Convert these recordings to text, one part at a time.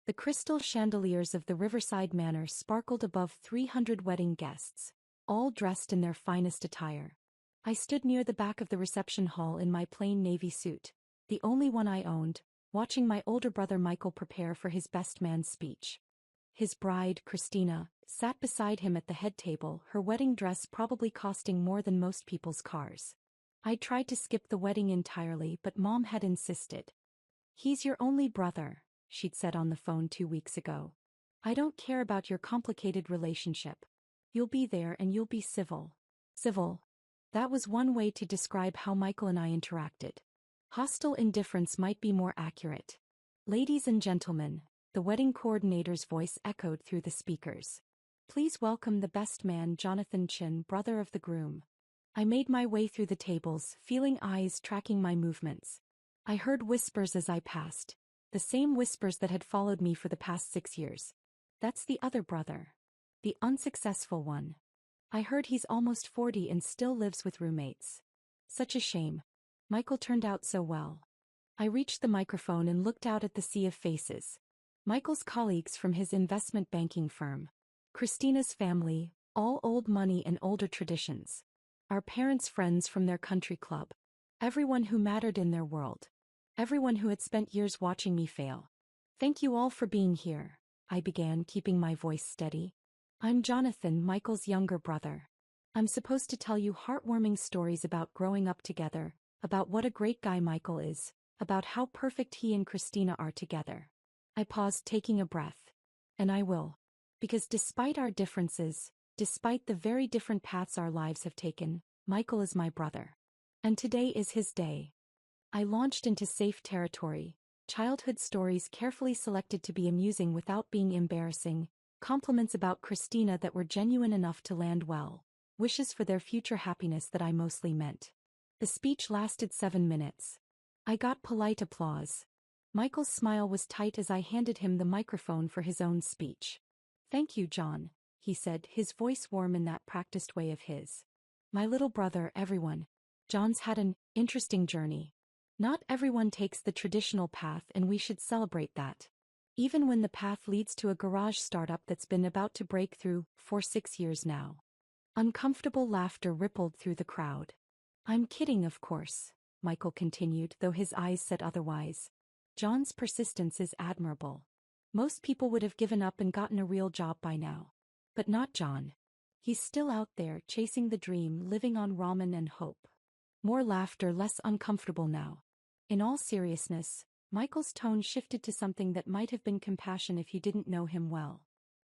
The crystal chandeliers of the Riverside Manor sparkled above 300 wedding guests, all dressed in their finest attire. I stood near the back of the reception hall in my plain navy suit, the only one I owned, watching my older brother Michael prepare for his best man speech. His bride, Christina, sat beside him at the head table, her wedding dress probably costing more than most people's cars. I tried to skip the wedding entirely, but Mom had insisted. "He's your only brother," she'd said on the phone 2 weeks ago. "I don't care about your complicated relationship. You'll be there and you'll be civil." Civil. That was one way to describe how Michael and I interacted. Hostile indifference might be more accurate. "Ladies and gentlemen," the wedding coordinator's voice echoed through the speakers. "Please welcome the best man, Jonathan Chin, brother of the groom." I made my way through the tables, feeling eyes tracking my movements. I heard whispers as I passed, the same whispers that had followed me for the past 6 years. "That's the other brother. The unsuccessful one. I heard he's almost 40 and still lives with roommates. Such a shame. Michael turned out so well." I reached the microphone and looked out at the sea of faces. Michael's colleagues from his investment banking firm. Christina's family, all old money and older traditions. Our parents' friends from their country club. Everyone who mattered in their world. Everyone who had spent years watching me fail. "Thank you all for being here," I began, keeping my voice steady. "I'm Jonathan, Michael's younger brother. I'm supposed to tell you heartwarming stories about growing up together, about what a great guy Michael is, about how perfect he and Christina are together." I paused, taking a breath. "And I will. Because despite our differences, despite the very different paths our lives have taken, Michael is my brother. And today is his day." I launched into safe territory, childhood stories carefully selected to be amusing without being embarrassing, compliments about Christina that were genuine enough to land well, wishes for their future happiness that I mostly meant. The speech lasted 7 minutes. I got polite applause. Michael's smile was tight as I handed him the microphone for his own speech. "Thank you, John," he said, his voice warm in that practiced way of his. "My little brother, everyone. John's had an interesting journey. Not everyone takes the traditional path, and we should celebrate that. Even when the path leads to a garage startup that's been about to break through for 6 years now." Uncomfortable laughter rippled through the crowd. "I'm kidding, of course," Michael continued, though his eyes said otherwise. "John's persistence is admirable. Most people would have given up and gotten a real job by now. But not John. He's still out there, chasing the dream, living on ramen and hope." More laughter, less uncomfortable now. In all seriousness, Michael's tone shifted to something that might have been compassion if you didn't know him well.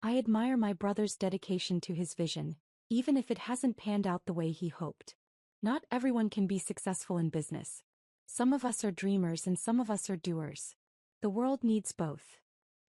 "I admire my brother's dedication to his vision, even if it hasn't panned out the way he hoped. Not everyone can be successful in business. Some of us are dreamers and some of us are doers. The world needs both."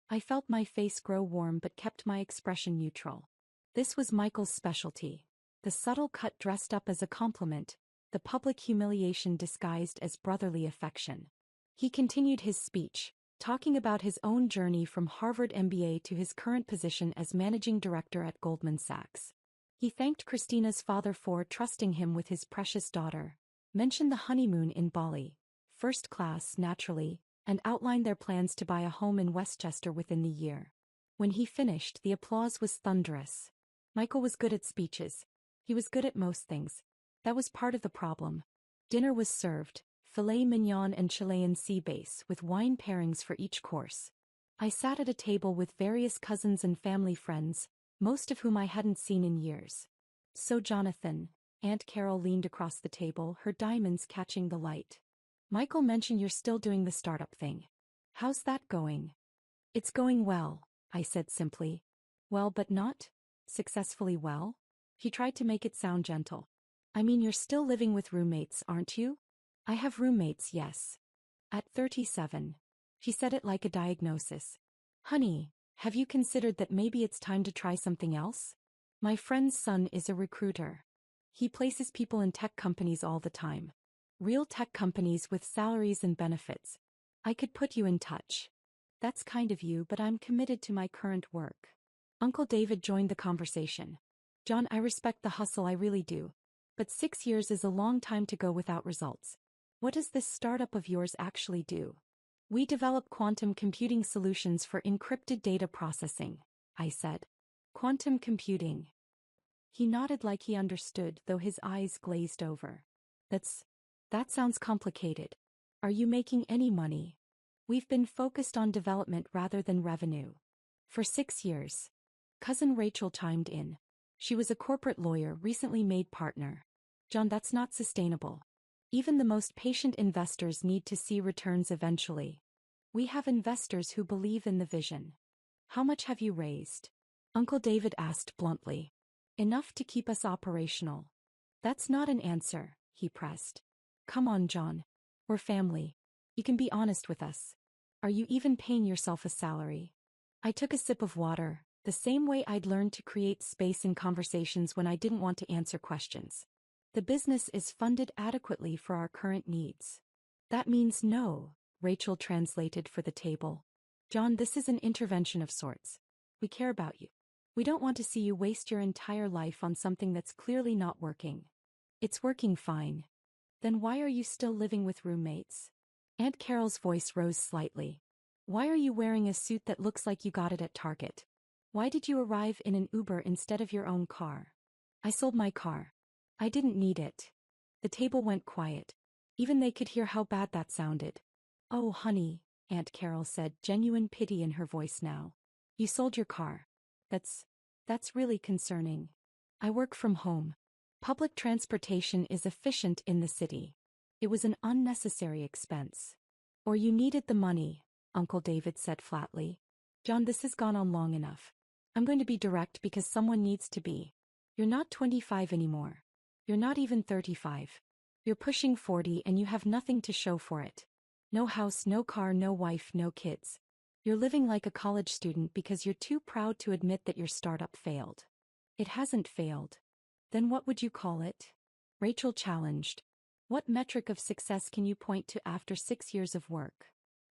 I felt my face grow warm but kept my expression neutral. This was Michael's specialty. The subtle cut dressed up as a compliment, the public humiliation disguised as brotherly affection. He continued his speech, talking about his own journey from Harvard MBA to his current position as managing director at Goldman Sachs. He thanked Christina's father for trusting him with his precious daughter, mentioned the honeymoon in Bali, first class naturally, and outlined their plans to buy a home in Westchester within the year. When he finished, the applause was thunderous. Michael was good at speeches. He was good at most things. That was part of the problem. Dinner was served, filet mignon and Chilean sea bass with wine pairings for each course. I sat at a table with various cousins and family friends, most of whom I hadn't seen in years. "So Jonathan," Aunt Carol leaned across the table, her diamonds catching the light. "Michael mentioned you're still doing the startup thing. How's that going?" "It's going well," I said simply. "Well, but not successfully well?" He tried to make it sound gentle. "I mean, you're still living with roommates, aren't you?" "I have roommates, yes. At 37. She said it like a diagnosis. "Honey, have you considered that maybe it's time to try something else? My friend's son is a recruiter. He places people in tech companies all the time. Real tech companies with salaries and benefits. I could put you in touch." "That's kind of you, but I'm committed to my current work." Uncle David joined the conversation. "John, I respect the hustle, I really do. But 6 years is a long time to go without results. What does this startup of yours actually do?" We develop quantum computing solutions for encrypted data processing, I said. Quantum computing. He nodded like he understood, though his eyes glazed over. That sounds complicated. Are you making any money? We've been focused on development rather than revenue. For 6 years. Cousin Rachel chimed in. She was a corporate lawyer, recently made partner. John, that's not sustainable. Even the most patient investors need to see returns eventually. We have investors who believe in the vision. How much have you raised? Uncle David asked bluntly. Enough to keep us operational. That's not an answer, he pressed. Come on, John. We're family. You can be honest with us. Are you even paying yourself a salary? I took a sip of water, the same way I'd learned to create space in conversations when I didn't want to answer questions. The business is funded adequately for our current needs. That means no, Rachel translated for the table. John, this is an intervention of sorts. We care about you. We don't want to see you waste your entire life on something that's clearly not working. It's working fine. Then why are you still living with roommates? Aunt Carol's voice rose slightly. Why are you wearing a suit that looks like you got it at Target? Why did you arrive in an Uber instead of your own car? I sold my car. I didn't need it. The table went quiet. Even they could hear how bad that sounded. Oh, honey, Aunt Carol said, genuine pity in her voice now. You sold your car. That's really concerning. I work from home. Public transportation is efficient in the city. It was an unnecessary expense. Or you needed the money, Uncle David said flatly. John, this has gone on long enough. I'm going to be direct because someone needs to be. You're not 25 anymore. You're not even 35. You're pushing 40 and you have nothing to show for it. No house, no car, no wife, no kids. You're living like a college student because you're too proud to admit that your startup failed. It hasn't failed. Then what would you call it? Rachel challenged. What metric of success can you point to after 6 years of work?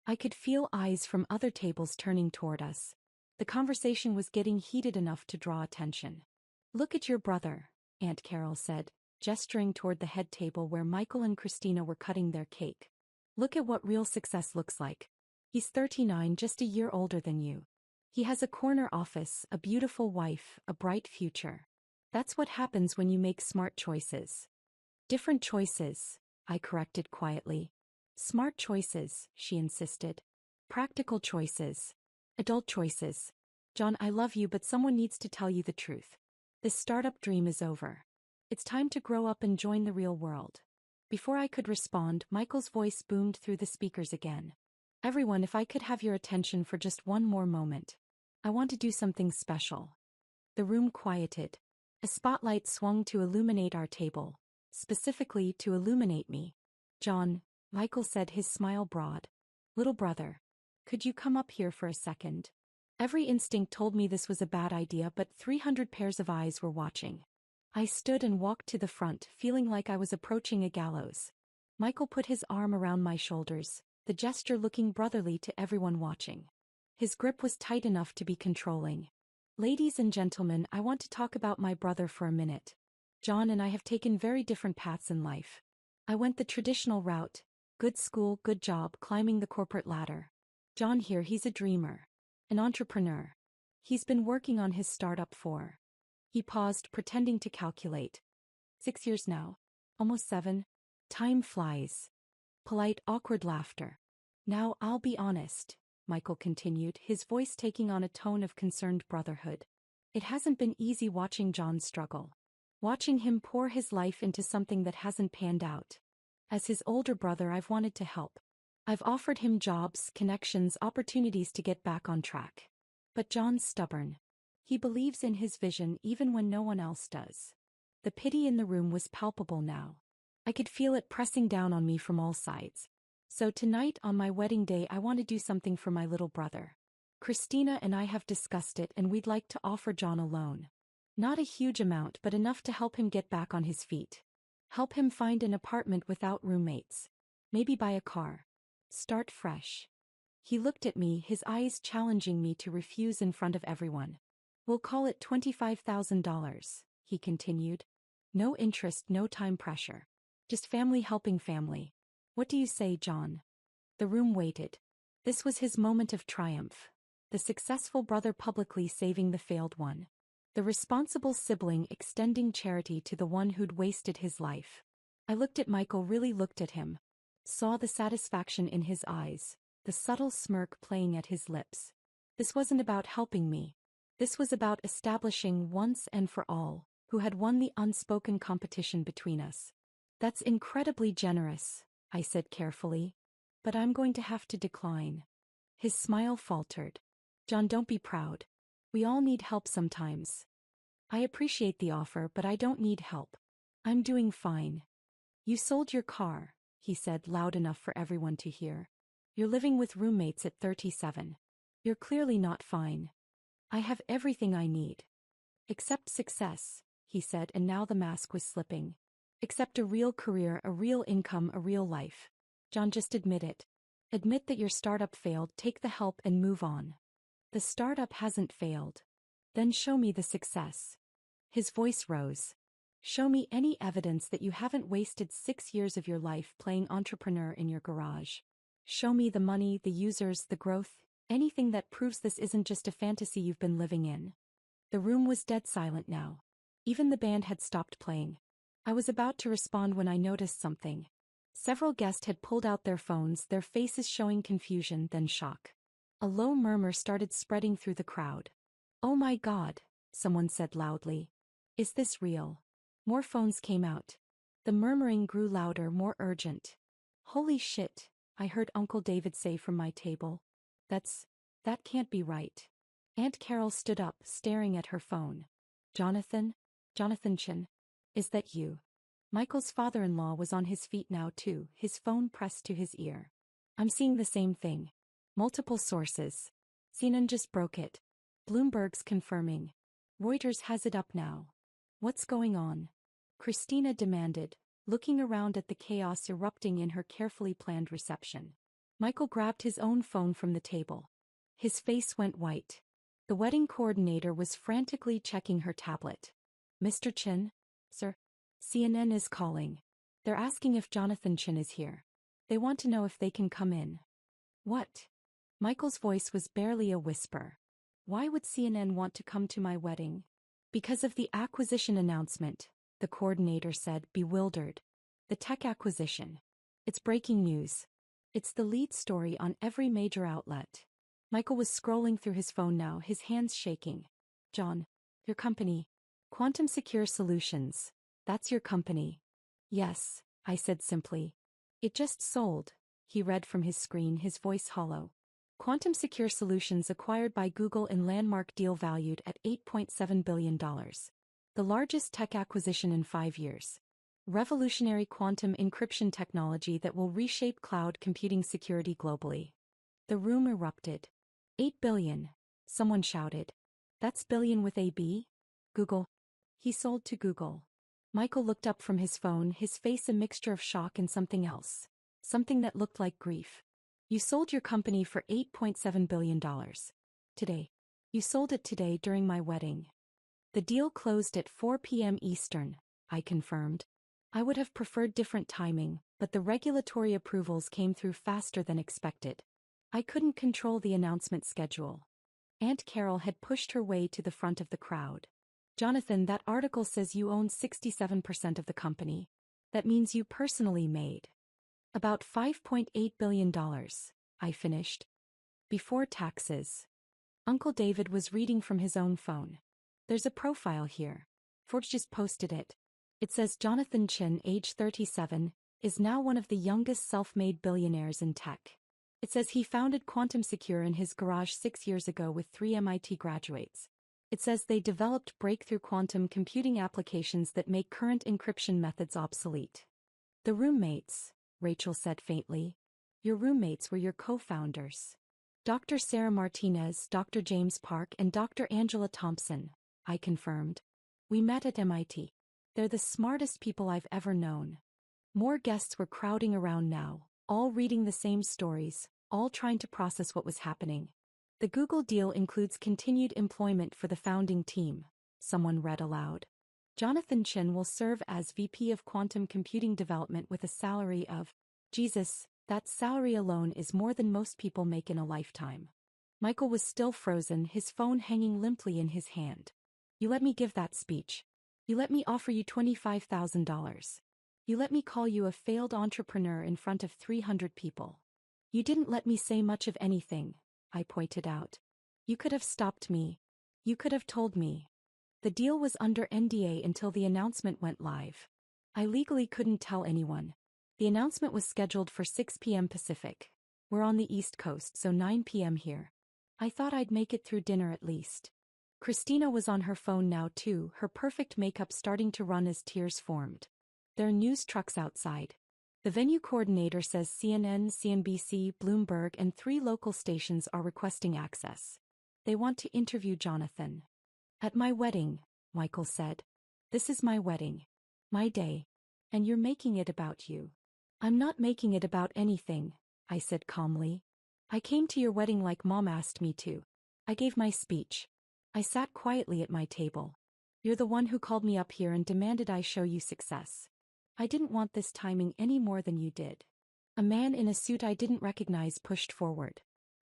I could feel eyes from other tables turning toward us. The conversation was getting heated enough to draw attention. Look at your brother, Aunt Carol said, gesturing toward the head table where Michael and Christina were cutting their cake. Look at what real success looks like. He's 39, just a year older than you. He has a corner office, a beautiful wife, a bright future. That's what happens when you make smart choices. Different choices, I corrected quietly. Smart choices, she insisted. Practical choices. Adult choices. John, I love you, but someone needs to tell you the truth. This startup dream is over. It's time to grow up and join the real world. Before I could respond, Michael's voice boomed through the speakers again. Everyone, if I could have your attention for just one more moment. I want to do something special. The room quieted. A spotlight swung to illuminate our table, specifically to illuminate me. John, Michael said, his smile broad. Little brother, could you come up here for a second? Every instinct told me this was a bad idea, but 300 pairs of eyes were watching. I stood and walked to the front, feeling like I was approaching a gallows. Michael put his arm around my shoulders, the gesture looking brotherly to everyone watching. His grip was tight enough to be controlling. Ladies and gentlemen, I want to talk about my brother for a minute. John and I have taken very different paths in life. I went the traditional route, good school, good job, climbing the corporate ladder. John here, he's a dreamer. An entrepreneur. He's been working on his startup for. He paused, pretending to calculate. 6 years now. Almost 7. Time flies. Polite, awkward laughter. Now, I'll be honest, Michael continued, his voice taking on a tone of concerned brotherhood. It hasn't been easy watching John struggle. Watching him pour his life into something that hasn't panned out. As his older brother, I've wanted to help. I've offered him jobs, connections, opportunities to get back on track. But John's stubborn. He believes in his vision even when no one else does. The pity in the room was palpable now. I could feel it pressing down on me from all sides. So tonight on my wedding day, I want to do something for my little brother. Christina and I have discussed it, and we'd like to offer John a loan. Not a huge amount, but enough to help him get back on his feet. Help him find an apartment without roommates. Maybe buy a car. Start fresh. He looked at me, his eyes challenging me to refuse in front of everyone. We'll call it $25,000, he continued. No interest, no time pressure. Just family helping family. What do you say, John? The room waited. This was his moment of triumph. The successful brother publicly saving the failed one. The responsible sibling extending charity to the one who'd wasted his life. I looked at Michael, really looked at him. Saw the satisfaction in his eyes, the subtle smirk playing at his lips. This wasn't about helping me. This was about establishing once and for all who had won the unspoken competition between us. That's incredibly generous, I said carefully. But I'm going to have to decline. His smile faltered. John, don't be proud. We all need help sometimes. I appreciate the offer, but I don't need help. I'm doing fine. You sold your car, he said loud enough for everyone to hear. You're living with roommates at 37. You're clearly not fine. I have everything I need. Except success, he said, and now the mask was slipping. Except a real career, a real income, a real life. John, just admit it. Admit that your startup failed, take the help and move on. The startup hasn't failed. Then show me the success. His voice rose. Show me any evidence that you haven't wasted 6 years of your life playing entrepreneur in your garage. Show me the money, the users, the growth, anything that proves this isn't just a fantasy you've been living in. The room was dead silent now. Even the band had stopped playing. I was about to respond when I noticed something. Several guests had pulled out their phones, their faces showing confusion, then shock. A low murmur started spreading through the crowd. "Oh my God," someone said loudly. "Is this real?" More phones came out. The murmuring grew louder, more urgent. "Holy shit," I heard Uncle David say from my table. That can't be right." Aunt Carol stood up, staring at her phone. Jonathan Chin, is that you?" Michael's father-in-law was on his feet now too, his phone pressed to his ear. "I'm seeing the same thing. Multiple sources. CNN just broke it. Bloomberg's confirming. Reuters has it up now. What's going on?" Christina demanded, looking around at the chaos erupting in her carefully planned reception. Michael grabbed his own phone from the table. His face went white. The wedding coordinator was frantically checking her tablet. "Mr. Chin? Sir? CNN is calling. They're asking if Jonathan Chin is here. They want to know if they can come in." "What?" Michael's voice was barely a whisper. "Why would CNN want to come to my wedding?" "Because of the acquisition announcement," the coordinator said, bewildered. "The tech acquisition. It's breaking news. It's the lead story on every major outlet." Michael was scrolling through his phone now, his hands shaking. "John, your company. Quantum Secure Solutions. That's your company." "Yes," I said simply. "It just sold," he read from his screen, his voice hollow. "Quantum Secure Solutions acquired by Google in landmark deal valued at $8.7 billion. The largest tech acquisition in 5 years. Revolutionary quantum encryption technology that will reshape cloud computing security globally." The room erupted. "8 billion, someone shouted. "That's billion with a B? Google." "He sold to Google." Michael looked up from his phone, his face a mixture of shock and something else. Something that looked like grief. "You sold your company for $8.7 billion. Today. You sold it today during my wedding." "The deal closed at 4 p.m. Eastern, I confirmed. I would have preferred different timing, but the regulatory approvals came through faster than expected. I couldn't control the announcement schedule." Aunt Carol had pushed her way to the front of the crowd. "Jonathan, that article says you own 67% of the company. That means you personally made about $5.8 billion, I finished. "Before taxes." Uncle David was reading from his own phone. "There's a profile here. Forbes just posted it. It says Jonathan Chin, age 37, is now one of the youngest self-made billionaires in tech. It says he founded Quantum Secure in his garage 6 years ago with 3 MIT graduates. It says they developed breakthrough quantum computing applications that make current encryption methods obsolete." "The roommates," Rachel said faintly. "Your roommates were your co-founders. Dr. Sarah Martinez, Dr. James Park, and Dr. Angela Thompson," I confirmed. "We met at MIT. They're the smartest people I've ever known." More guests were crowding around now, all reading the same stories, all trying to process what was happening. "The Google deal includes continued employment for the founding team," someone read aloud. "Jonathan Chin will serve as VP of Quantum Computing Development with a salary of—" "Jesus," That salary alone is more than most people make in a lifetime. Michael was still frozen, his phone hanging limply in his hand. You let me give that speech. You let me offer you $25,000. You let me call you a failed entrepreneur in front of 300 people. You didn't let me say much of anything, I pointed out. You could have stopped me. You could have told me. The deal was under NDA until the announcement went live. I legally couldn't tell anyone. The announcement was scheduled for 6 p.m. Pacific. We're on the East Coast, so 9 p.m. here. I thought I'd make it through dinner at least. Christina was on her phone now too, her perfect makeup starting to run as tears formed. There are news trucks outside. The venue coordinator says CNN, CNBC, Bloomberg, and 3 local stations are requesting access. They want to interview Jonathan. At my wedding, Michael said. This is my wedding. My day. And you're making it about you. I'm not making it about anything, I said calmly. I came to your wedding like Mom asked me to. I gave my speech. I sat quietly at my table. You're the one who called me up here and demanded I show you success. I didn't want this timing any more than you did. A man in a suit I didn't recognize pushed forward.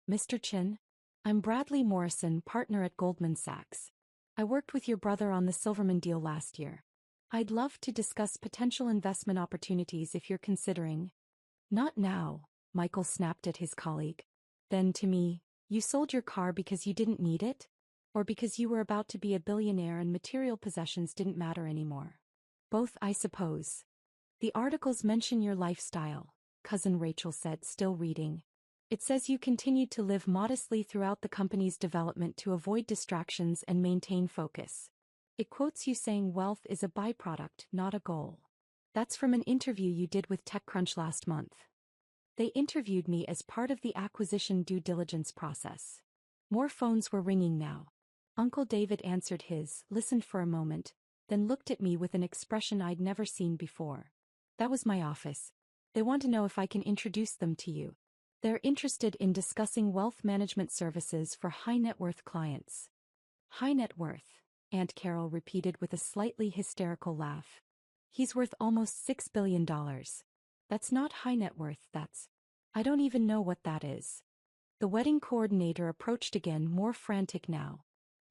Mr. Chin? I'm Bradley Morrison, partner at Goldman Sachs. I worked with your brother on the Silverman deal last year. I'd love to discuss potential investment opportunities if you're considering. Not now, Michael snapped at his colleague. Then to me, you sold your car because you didn't need it? Or because you were about to be a billionaire and material possessions didn't matter anymore? Both, I suppose. The articles mention your lifestyle, Cousin Rachel said, still reading. It says you continued to live modestly throughout the company's development to avoid distractions and maintain focus. It quotes you saying wealth is a byproduct, not a goal. That's from an interview you did with TechCrunch last month. They interviewed me as part of the acquisition due diligence process. More phones were ringing now. Uncle David answered his, listened for a moment, then looked at me with an expression I'd never seen before. That was my office. They want to know if I can introduce them to you. They're interested in discussing wealth management services for high-net-worth clients. High net worth, Aunt Carol repeated with a slightly hysterical laugh. He's worth almost $6 billion. That's not high net worth, that's... I don't even know what that is. The wedding coordinator approached again, more frantic now.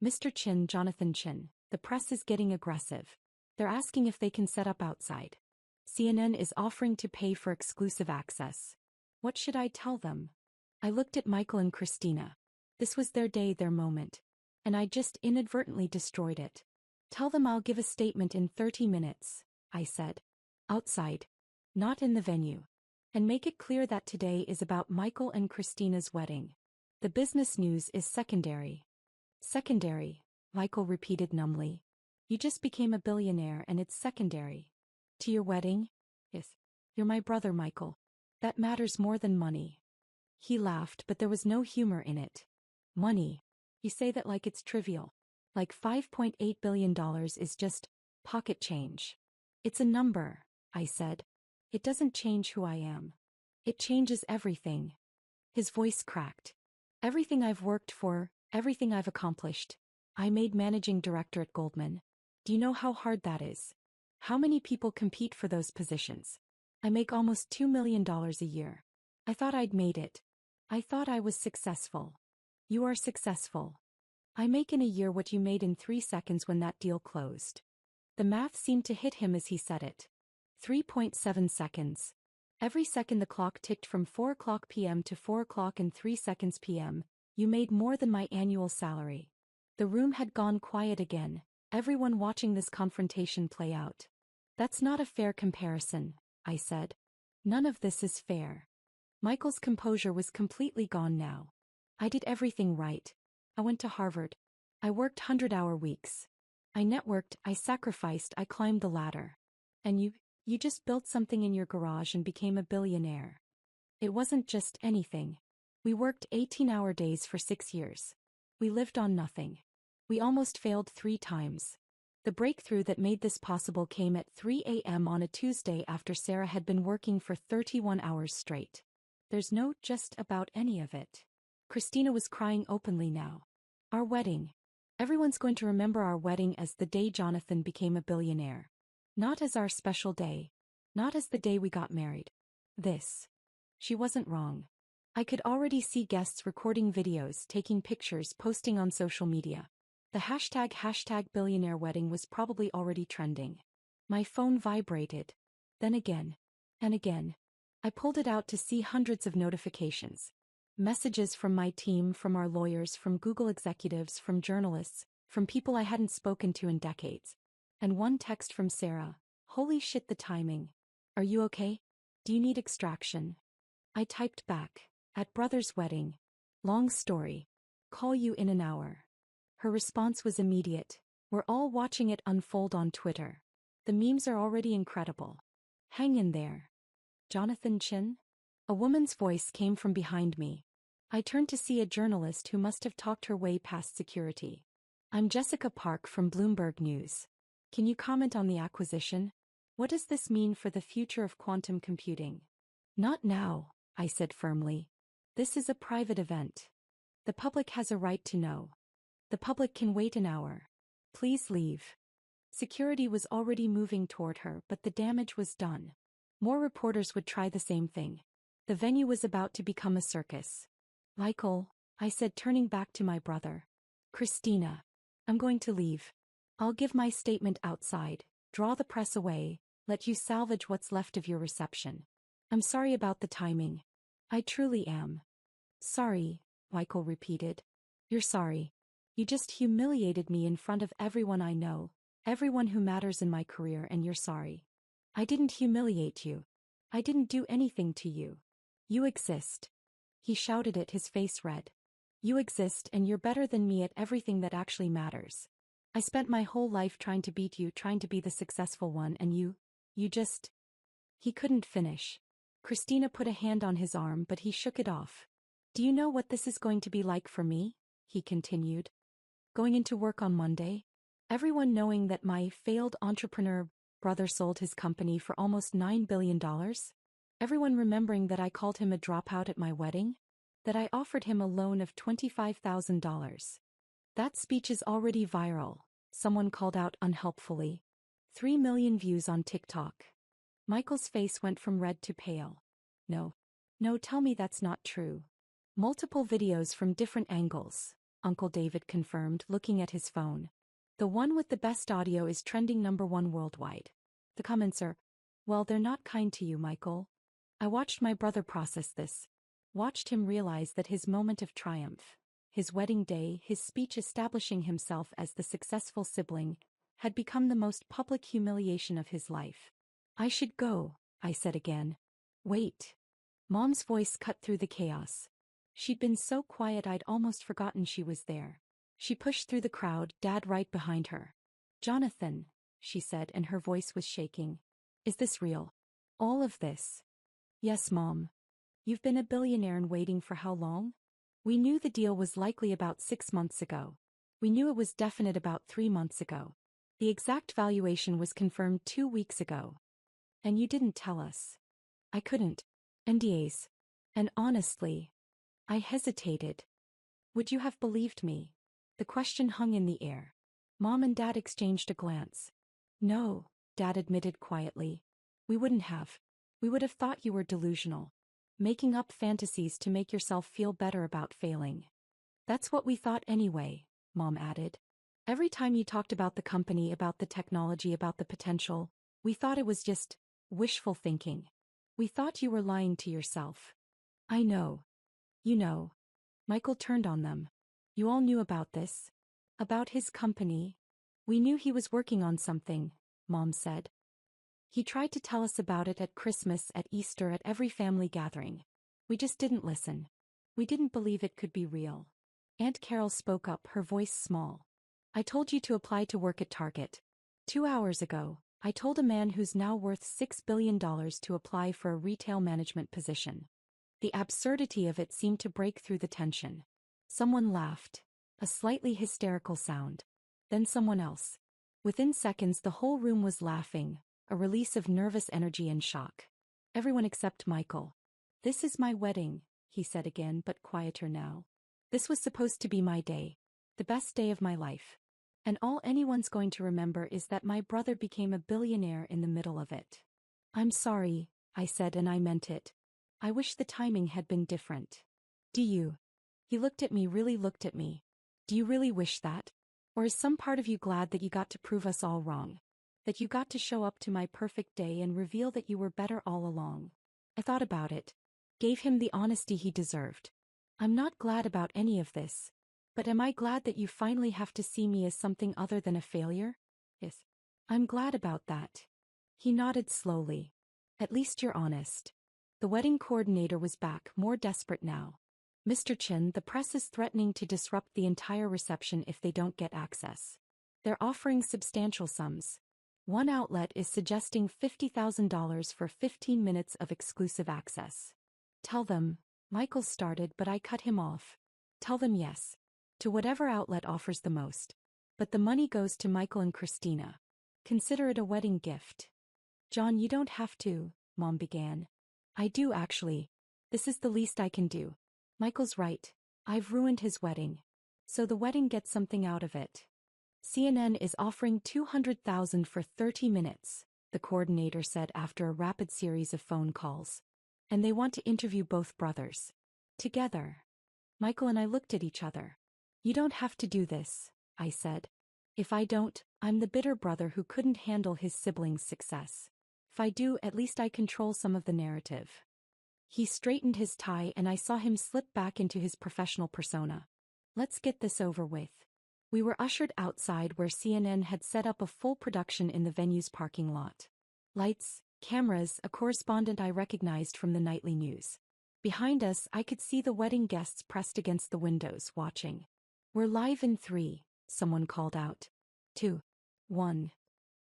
Mr. Chin, Jonathan Chin, the press is getting aggressive. They're asking if they can set up outside. CNN is offering to pay for exclusive access. What should I tell them? I looked at Michael and Christina. This was their day, their moment. And I just inadvertently destroyed it. Tell them I'll give a statement in 30 minutes, I said. Outside. Not in the venue. And make it clear that today is about Michael and Christina's wedding. The business news is secondary. Secondary, Michael repeated numbly. You just became a billionaire and it's secondary. To your wedding? Yes. You're my brother, Michael. That matters more than money. He laughed, but there was no humor in it. Money. You say that like it's trivial. Like $5.8 billion is just pocket change. It's a number, I said. It doesn't change who I am. It changes everything. His voice cracked. Everything I've worked for, everything I've accomplished. I made managing director at Goldman. Do you know how hard that is? How many people compete for those positions? I make almost $2 million a year. I thought I'd made it. I thought I was successful. You are successful. I make in a year what you made in 3 seconds when that deal closed. The math seemed to hit him as he said it. 3.7 seconds. Every second the clock ticked from 4 o'clock p.m. to 4 o'clock and 3 seconds p.m., you made more than my annual salary. The room had gone quiet again, everyone watching this confrontation play out. That's not a fair comparison, I said. None of this is fair. Michael's composure was completely gone now. I did everything right. I went to Harvard. I worked 100-hour weeks. I networked, I sacrificed, I climbed the ladder. And you just built something in your garage and became a billionaire. It wasn't just anything. We worked 18-hour days for 6 years. We lived on nothing. We almost failed 3 times. The breakthrough that made this possible came at 3 a.m. on a Tuesday after Sarah had been working for 31 hours straight. There's no just about any of it. Christina was crying openly now. Our wedding. Everyone's going to remember our wedding as the day Jonathan became a billionaire. Not as our special day. Not as the day we got married. This. She wasn't wrong. I could already see guests recording videos, taking pictures, posting on social media. The hashtag billionaire wedding was probably already trending. My phone vibrated. Then again. And again. I pulled it out to see hundreds of notifications. Messages from my team, from our lawyers, from Google executives, from journalists, from people I hadn't spoken to in decades. And one text from Sarah. Holy shit, the timing. Are you okay? Do you need extraction? I typed back. At brother's wedding. Long story. Call you in an hour. Her response was immediate. We're all watching it unfold on Twitter. The memes are already incredible. Hang in there. Jonathan Chin? A woman's voice came from behind me. I turned to see a journalist who must have talked her way past security. I'm Jessica Park from Bloomberg News. Can you comment on the acquisition? What does this mean for the future of quantum computing? Not now, I said firmly. This is a private event. The public has a right to know. The public can wait an hour. Please leave. Security was already moving toward her, but the damage was done. More reporters would try the same thing. The venue was about to become a circus. Michael, I said, turning back to my brother. Christina. I'm going to leave. I'll give my statement outside, draw the press away, let you salvage what's left of your reception. I'm sorry about the timing. I truly am. Sorry, Michael repeated. You're sorry. You just humiliated me in front of everyone I know, everyone who matters in my career, and you're sorry. I didn't humiliate you. I didn't do anything to you. You exist. He shouted it, his face red. You exist, and you're better than me at everything that actually matters. I spent my whole life trying to beat you, trying to be the successful one, and you just... He couldn't finish. Christina put a hand on his arm, but he shook it off. Do you know what this is going to be like for me? He continued. Going into work on Monday? Everyone knowing that my failed entrepreneur brother sold his company for almost $9 billion? Everyone remembering that I called him a dropout at my wedding? That I offered him a loan of $25,000. That speech is already viral, someone called out unhelpfully. 3 million views on TikTok. Michael's face went from red to pale. No, tell me that's not true. Multiple videos from different angles, Uncle David confirmed, looking at his phone. The one with the best audio is trending #1 worldwide. The comments are, well, they're not kind to you, Michael. I watched my brother process this. Watched him realize that his moment of triumph, his wedding day, his speech establishing himself as the successful sibling, had become the most public humiliation of his life. I should go, I said again. Wait. Mom's voice cut through the chaos. She'd been so quiet I'd almost forgotten she was there. She pushed through the crowd, Dad right behind her. Jonathan, she said, and her voice was shaking. Is this real? All of this? Yes, Mom. You've been a billionaire and waiting for how long? We knew the deal was likely about 6 months ago. We knew it was definite about 3 months ago. The exact valuation was confirmed 2 weeks ago. And you didn't tell us. I couldn't. NDAs. And honestly, I hesitated. Would you have believed me? The question hung in the air. Mom and Dad exchanged a glance. No, Dad admitted quietly. We wouldn't have. We would have thought you were delusional. Making up fantasies to make yourself feel better about failing. That's what we thought anyway, Mom added. Every time you talked about the company, about the technology, about the potential, we thought it was just wishful thinking. We thought you were lying to yourself. I know. You know. Michael turned on them. You all knew about this. About his company. We knew he was working on something, Mom said. He tried to tell us about it at Christmas, at Easter, at every family gathering. We just didn't listen. We didn't believe it could be real. Aunt Carol spoke up, her voice small. I told you to apply to work at Target. 2 hours ago, I told a man who's now worth $6 billion to apply for a retail management position. The absurdity of it seemed to break through the tension. Someone laughed, a slightly hysterical sound. Then someone else. Within seconds, the whole room was laughing, a release of nervous energy and shock. Everyone except Michael. This is my wedding, he said again, but quieter now. This was supposed to be my day. The best day of my life. And all anyone's going to remember is that my brother became a billionaire in the middle of it. I'm sorry, I said, and I meant it. I wish the timing had been different. Do you? He looked at me, really looked at me. Do you really wish that? Or is some part of you glad that you got to prove us all wrong? That you got to show up to my perfect day and reveal that you were better all along? I thought about it. Gave him the honesty he deserved. I'm not glad about any of this. But am I glad that you finally have to see me as something other than a failure? Yes. I'm glad about that. He nodded slowly. At least you're honest. The wedding coordinator was back, more desperate now. Mr. Chin, the press is threatening to disrupt the entire reception if they don't get access. They're offering substantial sums. One outlet is suggesting $50,000 for 15 minutes of exclusive access. Tell them, Michael started, but I cut him off. Tell them yes. To whatever outlet offers the most. But the money goes to Michael and Christina. Consider it a wedding gift. John, you don't have to, Mom began. I do actually. This is the least I can do. Michael's right. I've ruined his wedding. So the wedding gets something out of it. CNN is offering $200,000 for 30 minutes, the coordinator said after a rapid series of phone calls. And they want to interview both brothers. Together. Michael and I looked at each other. You don't have to do this, I said. If I don't, I'm the bitter brother who couldn't handle his siblings' success. If I do, at least I control some of the narrative. He straightened his tie and I saw him slip back into his professional persona. Let's get this over with. We were ushered outside where CNN had set up a full production in the venue's parking lot. Lights, cameras, a correspondent I recognized from the nightly news. Behind us, I could see the wedding guests pressed against the windows, watching. We're live in 3, someone called out. 2, 1.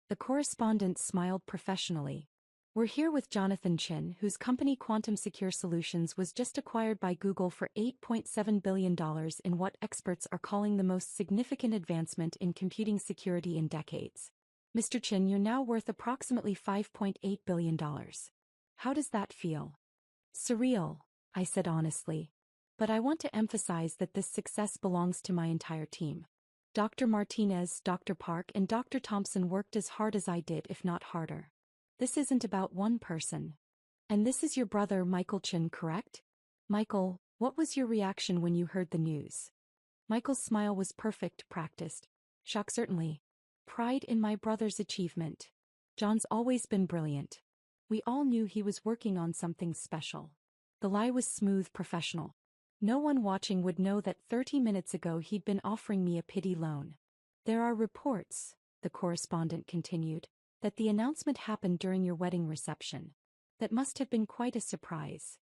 The correspondent smiled professionally. We're here with Jonathan Chin, whose company Quantum Secure Solutions was just acquired by Google for $8.7 billion in what experts are calling the most significant advancement in computing security in decades. Mr. Chin, you're now worth approximately $5.8 billion. How does that feel? Surreal, I said honestly. But I want to emphasize that this success belongs to my entire team. Dr. Martinez, Dr. Park, and Dr. Thompson worked as hard as I did, if not harder. This isn't about one person. And this is your brother Michael Chin, correct? Michael, what was your reaction when you heard the news? Michael's smile was perfect, practiced. Shock certainly. Pride in my brother's achievement. John's always been brilliant. We all knew he was working on something special. The lie was smooth, professional. No one watching would know that 30 minutes ago he'd been offering me a pity loan. There are reports, the correspondent continued, that the announcement happened during your wedding reception. That must have been quite a surprise.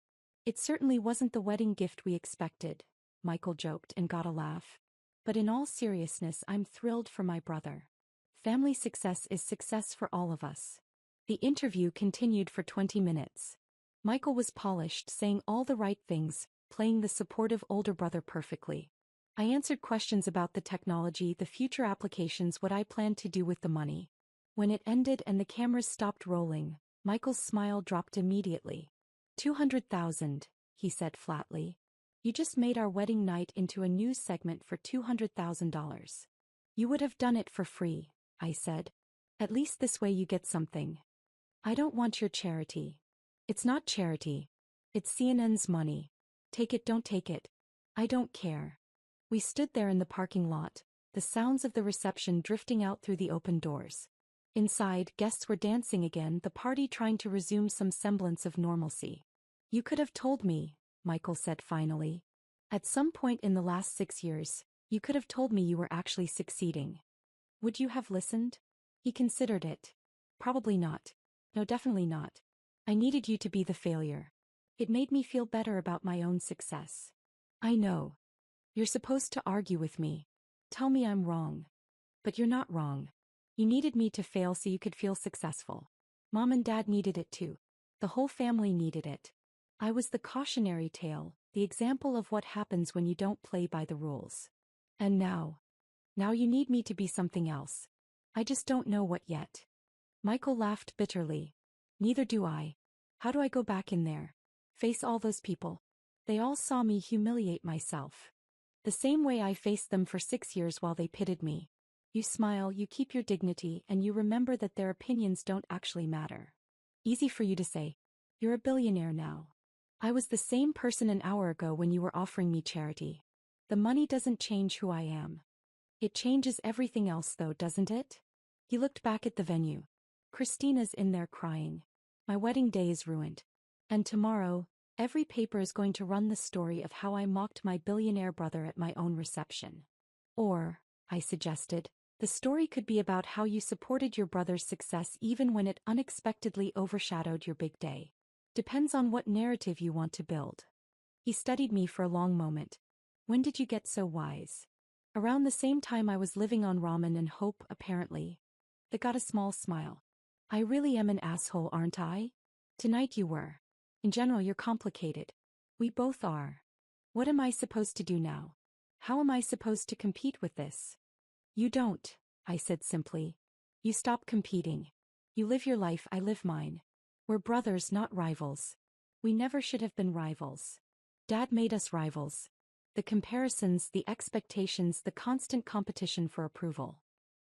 It certainly wasn't the wedding gift we expected, Michael joked and got a laugh. But in all seriousness, I'm thrilled for my brother. Family success is success for all of us. The interview continued for 20 minutes. Michael was polished, saying all the right things, playing the supportive older brother perfectly. I answered questions about the technology, the future applications, what I planned to do with the money. When it ended and the cameras stopped rolling, Michael's smile dropped immediately. 200,000, he said flatly. You just made our wedding night into a news segment for $200,000. You would have done it for free, I said. At least this way you get something. I don't want your charity. It's not charity. It's CNN's money. Take it, don't take it. I don't care. We stood there in the parking lot, the sounds of the reception drifting out through the open doors. Inside, guests were dancing again, the party trying to resume some semblance of normalcy. You could have told me, Michael said finally. At some point in the last 6 years, you could have told me you were actually succeeding. Would you have listened? He considered it. Probably not. No, definitely not. I needed you to be the failure. It made me feel better about my own success. I know. You're supposed to argue with me. Tell me I'm wrong. But you're not wrong. You needed me to fail so you could feel successful. Mom and Dad needed it too. The whole family needed it. I was the cautionary tale, the example of what happens when you don't play by the rules. And now you need me to be something else. I just don't know what yet. Michael laughed bitterly. Neither do I. How do I go back in there? Face all those people. They all saw me humiliate myself. The same way I faced them for 6 years while they pitted me. You smile, you keep your dignity, and you remember that their opinions don't actually matter. Easy for you to say. You're a billionaire now. I was the same person an hour ago when you were offering me charity. The money doesn't change who I am. It changes everything else though, doesn't it? He looked back at the venue. Christina's in there crying. My wedding day is ruined. And tomorrow, every paper is going to run the story of how I mocked my billionaire brother at my own reception. Or, I suggested, the story could be about how you supported your brother's success even when it unexpectedly overshadowed your big day. Depends on what narrative you want to build. He studied me for a long moment. When did you get so wise? Around the same time I was living on ramen and hope, apparently. They got a small smile. I really am an asshole, aren't I? Tonight you were. In general, you're complicated. We both are. What am I supposed to do now? How am I supposed to compete with this? You don't, I said simply. You stop competing. You live your life, I live mine. We're brothers, not rivals. We never should have been rivals. Dad made us rivals. The comparisons, the expectations, the constant competition for approval.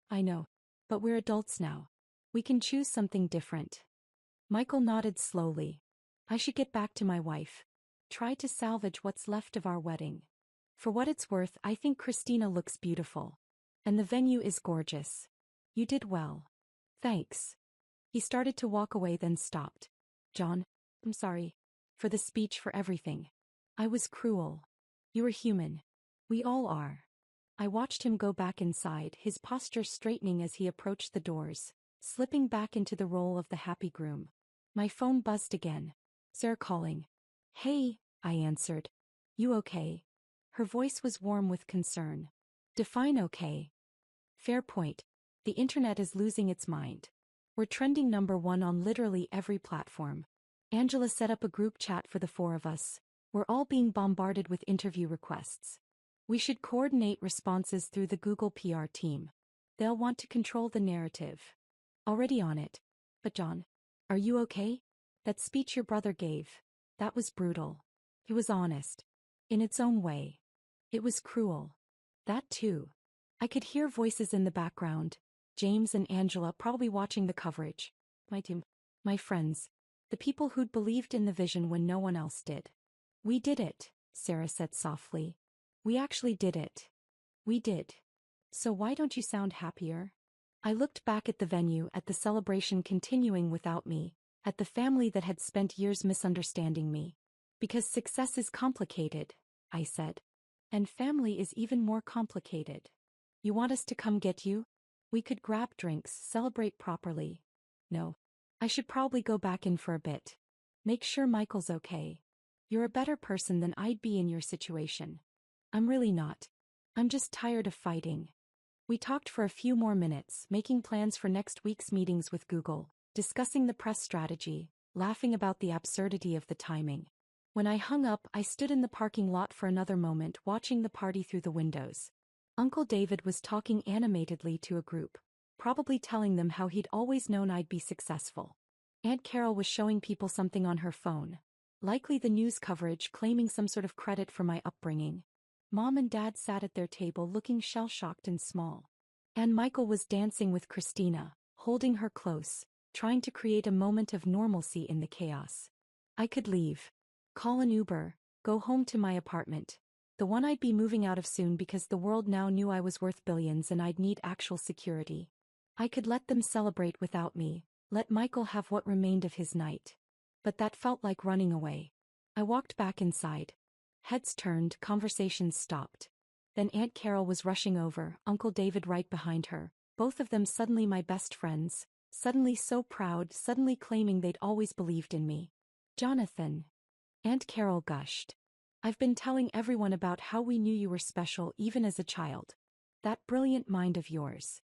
I know. But we're adults now. We can choose something different. Michael nodded slowly. I should get back to my wife. Try to salvage what's left of our wedding. For what it's worth, I think Christina looks beautiful. And the venue is gorgeous. You did well. Thanks. He started to walk away, then stopped. John, I'm sorry. For the speech, for everything. I was cruel. You were human. We all are. I watched him go back inside, his posture straightening as he approached the doors, slipping back into the role of the happy groom. My phone buzzed again. Sarah calling. Hey, I answered. You okay? Her voice was warm with concern. Define okay. Fair point. The internet is losing its mind. We're trending #1 on literally every platform. Angela set up a group chat for the 4 of us. We're all being bombarded with interview requests. We should coordinate responses through the Google PR team. They'll want to control the narrative. Already on it. But John, are you okay? That speech your brother gave, that was brutal. It was honest. In its own way. It was cruel. That too. I could hear voices in the background. James and Angela probably watching the coverage. My team. My friends. The people who'd believed in the vision when no one else did. We did it, Sarah said softly. We actually did it. We did. So why don't you sound happier? I looked back at the venue, at the celebration continuing without me, at the family that had spent years misunderstanding me. Because success is complicated, I said. And family is even more complicated. You want us to come get you? We could grab drinks, celebrate properly. No. I should probably go back in for a bit. Make sure Michael's okay. You're a better person than I'd be in your situation. I'm really not. I'm just tired of fighting. We talked for a few more minutes, making plans for next week's meetings with Google, discussing the press strategy, laughing about the absurdity of the timing. When I hung up, I stood in the parking lot for another moment, watching the party through the windows. Uncle David was talking animatedly to a group, probably telling them how he'd always known I'd be successful. Aunt Carol was showing people something on her phone. Likely the news coverage claiming some sort of credit for my upbringing. Mom and Dad sat at their table looking shell-shocked and small. And Michael was dancing with Christina, holding her close, trying to create a moment of normalcy in the chaos. I could leave. Call an Uber, go home to my apartment. The one I'd be moving out of soon because the world now knew I was worth billions and I'd need actual security. I could let them celebrate without me, let Michael have what remained of his night. But that felt like running away. I walked back inside. Heads turned, conversations stopped. Then Aunt Carol was rushing over, Uncle David right behind her, both of them suddenly my best friends, suddenly so proud, suddenly claiming they'd always believed in me. Jonathan. Aunt Carol gushed. I've been telling everyone about how we knew you were special even as a child. That brilliant mind of yours.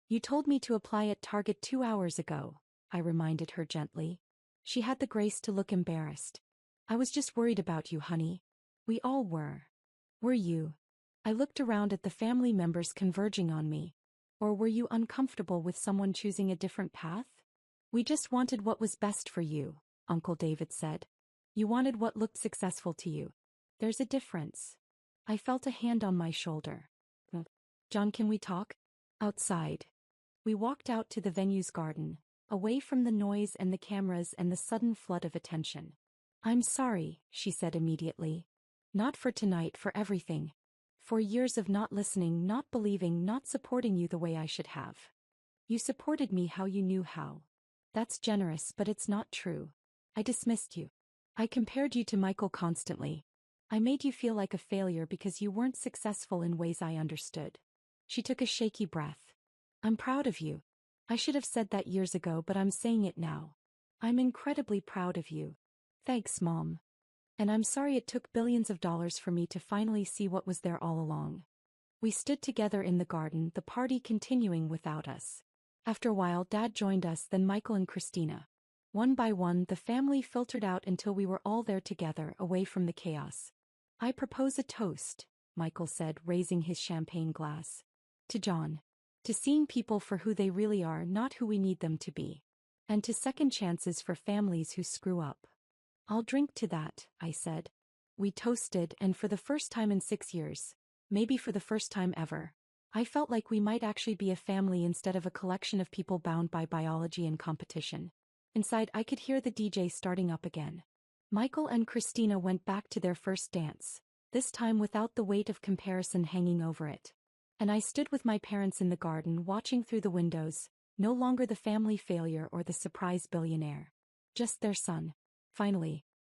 You told me to apply at Target 2 hours ago, I reminded her gently. She had the grace to look embarrassed. I was just worried about you, honey. We all were. Were you? I looked around at the family members converging on me. Or were you uncomfortable with someone choosing a different path? We just wanted what was best for you, Uncle David said. You wanted what looked successful to you. There's a difference. I felt a hand on my shoulder. John, can we talk? Outside. We walked out to the venue's garden, away from the noise and the cameras and the sudden flood of attention. I'm sorry, she said immediately. Not for tonight, for everything. For years of not listening, not believing, not supporting you the way I should have. You supported me how you knew how. That's generous, but it's not true. I dismissed you. I compared you to Michael constantly. I made you feel like a failure because you weren't successful in ways I understood. She took a shaky breath. I'm proud of you. I should have said that years ago, but I'm saying it now. I'm incredibly proud of you. Thanks, Mom. And I'm sorry it took billions of dollars for me to finally see what was there all along. We stood together in the garden, the party continuing without us. After a while, Dad joined us, then Michael and Christina. One by one, the family filtered out until we were all there together, away from the chaos. I propose a toast, Michael said, raising his champagne glass. To John. To seeing people for who they really are, not who we need them to be. And to second chances for families who screw up. I'll drink to that, I said. We toasted, and for the first time in 6 years, maybe for the first time ever, I felt like we might actually be a family instead of a collection of people bound by biology and competition. Inside, I could hear the DJ starting up again. Michael and Christina went back to their first dance, this time without the weight of comparison hanging over it. And I stood with my parents in the garden, watching through the windows, no longer the family failure or the surprise billionaire. Just their son. Finally,